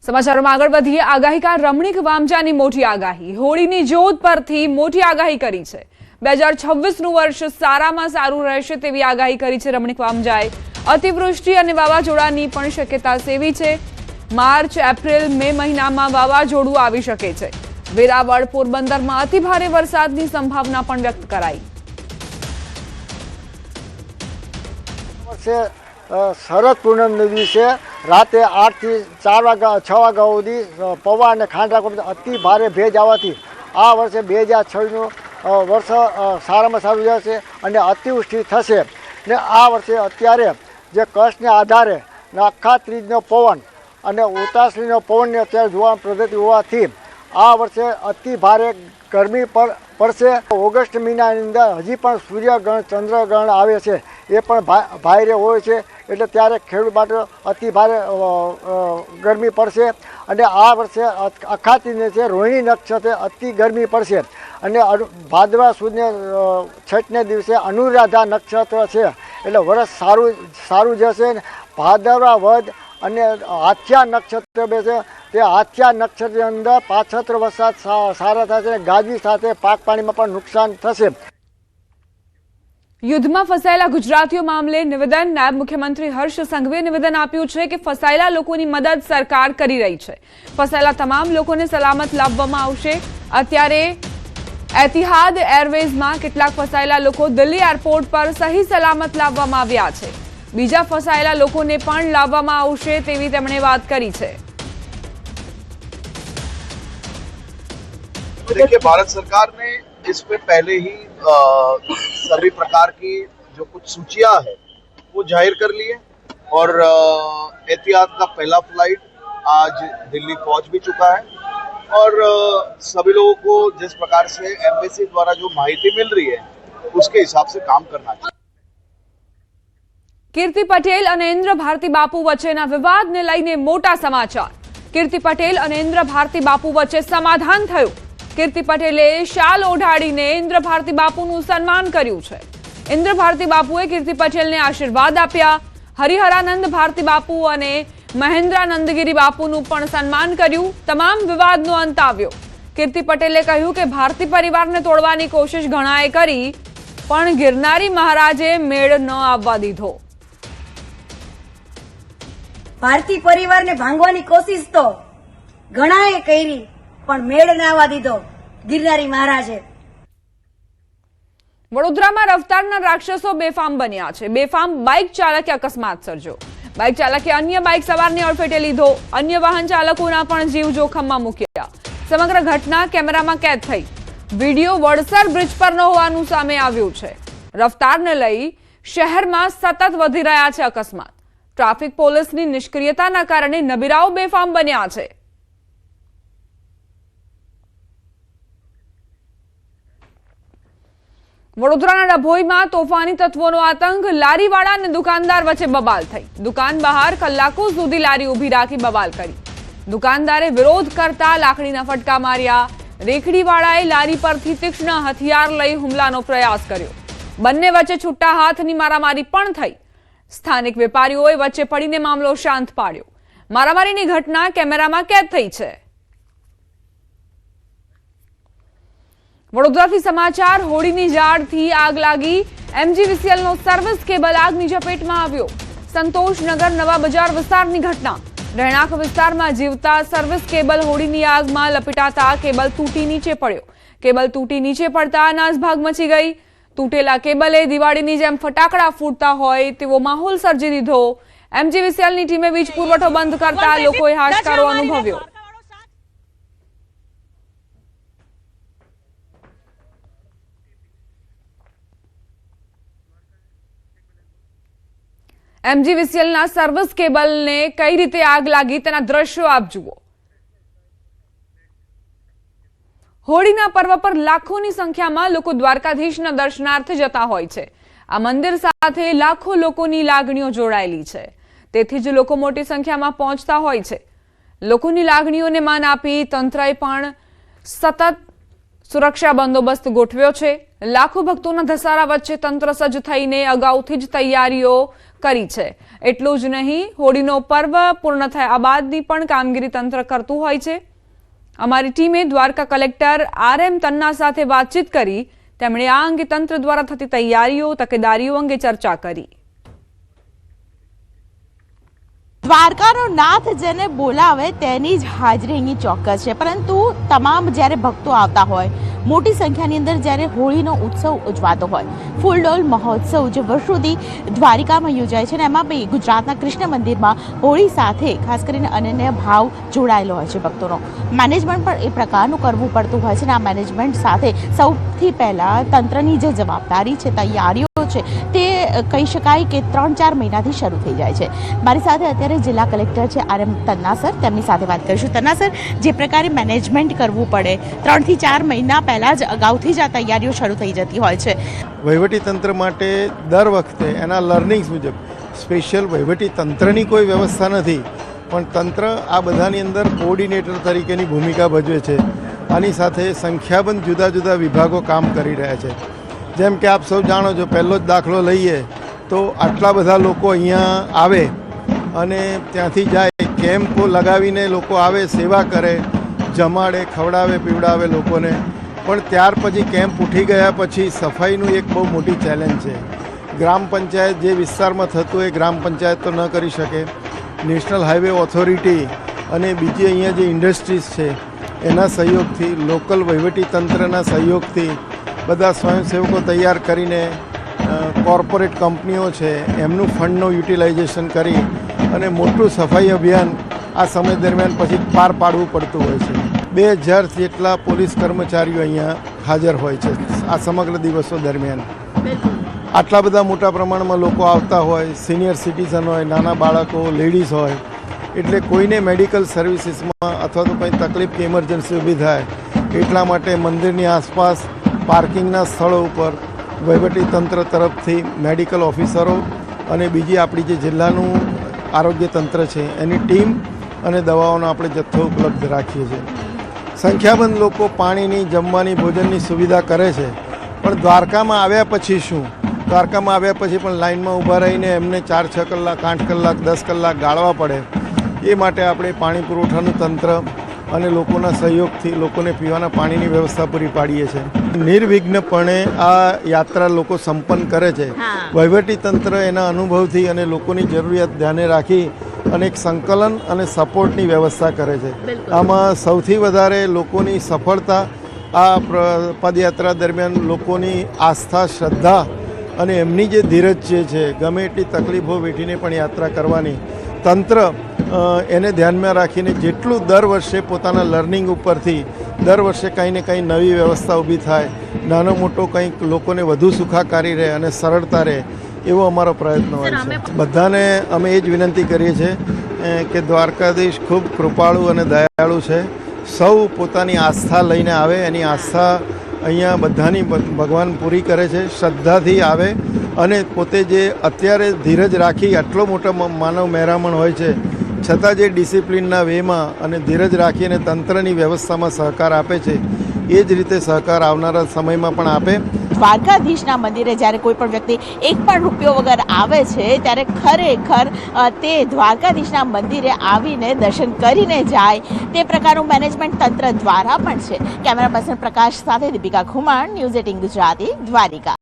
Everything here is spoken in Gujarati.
સમાચારોમાં આગળ વધીએ। આગાહીકાર રમણીક વામજાની મોટી આગાહી, હોળીની જોત પરથી મોટી આગાહી કરી છે। 2026નું વર્ષ સારામાં સારું રહેશે તેવી આગાહી કરી છે રમણીક વામજાએ। અતિવૃષ્ટિ અને વાવાઝોડાની પણ શક્યતા સેવી છે। માર્ચ, એપ્રિલ, મે મહિનામાં વાવાઝોડું આવી શકે છે। વેરાવળ, પોરબંદરમાં અતિભારે વરસાદની સંભાવના પણ વ્યક્ત કરાઈ। શરદ પૂનમના દિવસે રાતે 8 થી 4 વાગ્યા 6 વાગ્યા સુધી પૌવા અને ખાંડરા અતિ ભારે ભેજ આવવાથી આ વર્ષે 2026નું વર્ષ સારામાં સારું જશે અને અતિવૃષ્ટિ થશે ને આ વર્ષે અત્યારે જે કચ્છને આધારે આખા ત્રીજનો પવન અને ઉતાસળીનો પવનની અત્યારે જોવા પદ્ધતિ હોવાથી આ વર્ષે અતિ ભારે ગરમી પડશે। ઓગસ્ટ મહિનાની અંદર હજી પણ સૂર્યગ્રહણ ચંદ્રગ્રહણ આવે છે, એ પણ ભારે હોય છે, એટલે ત્યારે ખેડૂત માટે અતિ ભારે ગરમી પડશે। અને આ વર્ષે અખાતીને છે રોહિણી નક્ષત્રે અતિ ગરમી પડશે અને ભાદરવા સુદને છઠને દિવસે અનુરાધા નક્ષત્ર છે, એટલે વર્ષ સારું જશે। ભાદરવા વધ અને હાથિયા નક્ષત્ર બેસે તે હાથિયા નક્ષત્રની અંદર પાછત્ર વરસાદ સારા થશે, ગાજવી સાથે પાક પાણીમાં પણ નુકસાન થશે। યુદ્ધમાં ફસાયેલા ગુજરાતીઓ મામલે નિવેદન, નાયબ મુખ્યમંત્રી હર્ષ સંઘવીએ નિવેદન આપ્યું છે કે ફસાયેલા લોકોની મદદ સરકાર કરી રહી છે। ફસાયેલા તમામ લોકોને સલામત લાવવામાં આવશે। અત્યારે એતિહાદ એરવેઝમાં કેટલાક ફસાયેલા લોકો દિલ્હી એરપોર્ટ પર સહી સલામત લાવવામાં આવ્યા છે। બીજા ફસાયેલા લોકોને પણ લાવવામાં આવશે તેવી તેમણે વાત કરી છે। देखिए, भारत सरकार ने इस पे पहले ही सभी प्रकार की जो कुछ सूचियां है वो जाहिर कर ली है और एहतियात का पहला फ्लाइट आज दिल्ली पहुंच भी चुका है और सभी लोगों को जिस प्रकार से एम्बेसी द्वारा जो माहिती मिल रही है उसके हिसाब से काम करना चाहिए। કીર્તિ પટેલ અને ઇન્દ્ર ભારતી બાપુ વચ્ચેના વિવાદને લઈને મોટા સમાચાર। કીર્તિ પટેલ અને ઇન્દ્ર ભારતી બાપુ વચ્ચે સમાધાન થયું। કીર્તિ પટેલે શાલ ઓઢાડીને ઇન્દ્ર ભારતી બાપુનું સન્માન કર્યું છે। ઇન્દ્ર ભારતી બાપુએ કીર્તિ પટેલને આશીર્વાદ આપ્યા। હરિહરાનંદ ભારતી બાપુ અને મહેન્દ્રાનંદગીરી બાપુનું પણ સન્માન કર્યું। તમામ વિવાદનો અંત આવ્યો। કીર્તિ પટેલે કહ્યું કે ભારતી પરિવારને તોડવાની કોશિશ ઘણાએ કરી, પણ ગિરનારી મહારાજે મેળ ન આવવા દીધો। ભારતી પરિવારને ભાંગવાની કોશિશ તો ઘણાએ કરી, પણ મેળ ન આવવા દીધો ગિરનારી મહારાજે। વડોદરામાં રફતારના રાક્ષસો બેફામ બન્યા છે। બેફામ બાઇક ચાલકે અકસ્માત સર્જ્યો। બાઇક ચાલકે અન્ય બાઇક સવારને અડફેટે લીધો। અન્ય વાહન ચાલકોના પણ જીવ જોખમમાં મૂક્યા। સમગ્ર ઘટના કેમેરામાં કેદ થઈ। વિડીયો વડસર બ્રિજ પરનો હોવાનું સામે આવ્યું છે। રફતારને લઈ શહેરમાં સતત વધી રહ્યા છે અકસ્માત। ટ્રાફિક પોલીસની નિષ્ક્રિયતાના કારણે નબીરાઓ બેફામ બન્યા છે। વડોદરાના ડભોઈમાં તોફાની તત્વોનો આતંક। લારીવાળા અને દુકાનદાર વચ્ચે બબાલ થઈ। દુકાન બહાર કલાકો સુધી લારી ઊભી રાખી બબાલ કરી। દુકાનદારે વિરોધ કરતા લાકડીના ફટકા માર્યા। રેકડીવાળાએ લારી પરથી તીક્ષ્ણ હથિયાર લઈ હુમલાનો પ્રયાસ કર્યો। બંને વચ્ચે છૂટા હાથની મારામારી પણ થઈ। સ્થાનિક વેપારીઓએ વચ્ચે પડીને મામલો શાંત પાડ્યો। મારામારીની ઘટના કેમેરામાં કેદ થઈ છે। વડોદરાથી સમાચાર। હોળીની ઝાડથી આગ લાગી। એમજીવીસીએલનો સર્વિસ કેબલ આગની ઝપેટમાં આવ્યો। સંતોષનગર નવા બજાર વિસ્તારની ઘટના। રહેણાંક વિસ્તારમાં જીવતા સર્વિસ કેબલ હોળીની આગમાં લપેટાતા કેબલ તૂટી નીચે પડ્યો। કેબલ તૂટી નીચે પડતા નાસભાગ મચી ગઈ। તૂટેલા કેબલે દિવાળીની જેમ ફટાકડા ફૂટતા હોય તેવો માહોલ સર્જી દીધો। એમજીવીસીએલની ટીમે વીજ પુરવઠો બંધ કરતા લોકોએ હાશકારો અનુભવ્યો। એમજીવીસીએલના સર્વિસ કેબલને કઈ રીતે આગ લાગી તેના દ્રશ્યો આપ જુઓ। હોળીના પર્વ પર લાખોની સંખ્યામાં લોકો દ્વારકાધીશના દર્શનાર્થે જતા હોય છે। આ મંદિર સાથે લાખો લોકોની લાગણીઓ જોડાયેલી છે, તેથી જ લોકો મોટી સંખ્યામાં પહોંચતા હોય છે। લોકોની લાગણીઓને માન આપી તંત્રએ પણ સતત સુરક્ષા બંદોબસ્ત ગોઠવ્યો છે। લાખો ભક્તોના ધસારા વચ્ચે તંત્ર સજ્જ થઈને અગાઉથી જ તૈયારીઓ કરી છે। એટલું જ નહીં, હોળીનો પર્વ પૂર્ણ થયા બાદની પણ કામગીરી તંત્ર કરતું હોય છે। અમારી ટીમે દ્વારકા કલેક્ટર RM તન્ના સાથે વાતચીત કરી। તેમણે આ અંગે તંત્ર દ્વારા થતી તૈયારીઓ, તકેદારીઓ અંગે ચર્ચા કરી। દ્વારકાનો નાથ જેને બોલાવે તેની જ હાજરી અહીં ચોક્કસ છે, પરંતુ તમામ જ્યારે ભક્તો આવતા હોય, મોટી સંખ્યાની અંદર જ્યારે હોળીનો ઉત્સવ ઉજવાતો હોય, ફૂલડોલ મહોત્સવ જે વર્ષોથી દ્વારિકામાં યોજાય છે ને એમાં બી ગુજરાતના કૃષ્ણ મંદિરમાં હોળી સાથે ખાસ કરીને અનન્ય ભાવ જોડાયેલો હોય છે ભક્તોનો। મેનેજમેન્ટ પણ એ પ્રકારનું કરવું પડતું હોય છે ને આ મેનેજમેન્ટ સાથે સૌથી પહેલાં તંત્રની જે જવાબદારી છે, તૈયારીઓ છે, તે કહી શકાય કે 3-4 મહિનાથી શરૂ થઈ જાય છે। મારી સાથે અત્યારે જિલ્લા કલેક્ટર છે RM તન્ના સર, તેમની સાથે વાત કરીશું। તન્ના સર, જે પ્રકારે મેનેજમેન્ટ કરવું પડે 3 થી 4 મહિના પહેલાં જ અગાઉથી જ આ તૈયારીઓ શરૂ થઈ જતી હોય છે। વહીવટીતંત્ર માટે દર વખતે એના લર્નિંગ્સ મુજબ સ્પેશિયલ વહીવટીતંત્રની કોઈ વ્યવસ્થા નથી, પણ તંત્ર આ બધાની અંદર કોઓર્ડિનેટર તરીકેની ભૂમિકા ભજવે છે। આની સાથે સંખ્યાબંધ જુદા જુદા વિભાગો કામ કરી રહ્યા છે। જેમ કે આપ સૌ જાણો છો, પહેલો જ દાખલો લઈએ તો આટલા બધા લોકો અહીંયા આવે અને ત્યાંથી જાય, કેમ્પો લગાવીને લોકો આવે, સેવા કરે, જમાડે, ખવડાવે, પીવડાવે લોકોને, પણ ત્યાર પછી કેમ્પ ઉઠી ગયા પછી સફાઈનું એક બહુ મોટી ચેલેન્જ છે। ગ્રામ પંચાયત જે વિસ્તારમાં થતું એ ગ્રામ પંચાયત તો ન કરી શકે, નેશનલ હાઈવે ઓથોરિટી અને બીજી અહીંયા જે ઇન્ડસ્ટ્રીઝ છે એના સહયોગથી, લોકલ વહીવટીતંત્રના સહયોગથી બધા સ્વયંસેવકો તૈયાર કરીને, કોર્પોરેટ કંપનીઓ છે એમનું ફંડનું યુટિલાઇઝેશન કરી અને મોટું સફાઈ અભિયાન આ સમય દરમિયાન પછી પાર પાડવું પડતું હોય છે। 2000 જેટલા પોલીસ કર્મચારીઓ અહીંયા હાજર હોય છે આ સમગ્ર દિવસો દરમિયાન। આટલા બધા મોટા પ્રમાણમાં લોકો આવતા હોય, સિનિયર સિટીઝન હોય, નાના બાળકો, લેડીઝ હોય, એટલે કોઈને મેડિકલ સર્વિસીસમાં અથવા તો કંઈ તકલીફ કે ઇમરજન્સી ઊભી થાય એટલા માટે મંદિરની આસપાસ પાર્કિંગના સ્થળો ઉપર વહીવટીતંત્ર તરફથી મેડિકલ ઓફિસરો અને બીજી આપણી જે જિલ્લાનું આરોગ્ય તંત્ર છે એની ટીમ અને દવાઓનો આપણે જથ્થો ઉપલબ્ધ રાખીએ છીએ। સંખ્યાબંધ લોકો પાણીની, જમવાની, ભોજનની સુવિધા કરે છે, પણ દ્વારકામાં આવ્યા પછી શું? દ્વારકામાં આવ્યા પછી પણ લાઇનમાં ઊભા રહીને એમને 4-6 કલાક, 8 કલાક, 10 કલાક ગાળવા પડે। એ માટે આપણે પાણી પુરવઠાનું તંત્ર અને લોકોના સહયોગથી લોકોને પીવાના પાણીની વ્યવસ્થા પૂરી પાડીએ છીએ। નિર્વિઘ્નપણે આ યાત્રા લોકો સંપન્ન કરે છે। વહીવટીતંત્ર એના અનુભવથી અને લોકોની જરૂરિયાત ધ્યાને રાખી અને એક સંકલન અને સપોર્ટની વ્યવસ્થા કરે છે। આમાં સૌથી વધારે લોકોની સફળતા આ પદયાત્રા દરમિયાન લોકોની આસ્થા, શ્રદ્ધા અને એમની જે ધીરજ છે, ગમે એટલી તકલીફો વેઠીને પણ યાત્રા કરવાની, તંત્ર એને ધ્યાનમાં રાખીને જેટલું દર વર્ષે પોતાના લર્નિંગ ઉપરથી દર વર્ષે કંઈ ને કંઈ નવી વ્યવસ્થા ઊભી થાય, નાનો મોટો કંઈક લોકોને વધુ સુખાકારી રહે અને સરળતા રહે, એવો અમારો પ્રયત્ન હોય છે। બધાને અમે એ જ વિનંતી કરીએ છીએ કે દ્વારકાધીશ ખૂબ કૃપાળુ અને દયાળુ છે। સૌ પોતાની આસ્થા લઈને આવે, એની આસ્થા અહીંયા બધાની ભગવાન પૂરી કરે છે। શ્રદ્ધાથી આવે અને પોતે જે અત્યારે ધીરજ રાખી આટલો મોટો માનવ મહેરામણ હોય છે છતાં જે ડિસિપ્લિનના વેમાં અને ધીરજ રાખીને તંત્રની વ્યવસ્થામાં સહકાર આપે છે, એ જ રીતે સહકાર આવનારા સમયમાં પણ આપે। દ્વારકાધીશના મંદિરે જ્યારે કોઈ પણ વ્યક્તિ 1 પણ રૂપિયો વગર આવે છે ત્યારે ખરેખર તે દ્વારકાધીશના મંદિરે આવીને દર્શન કરીને જાય તે પ્રકારનું મેનેજમેન્ટ તંત્ર દ્વારા પણ છે। કેમેરા પર્સન પ્રકાશ સાથે દીપિકા ખુમાણ, ન્યૂઝ 18 ગુજરાતી, દ્વારિકા।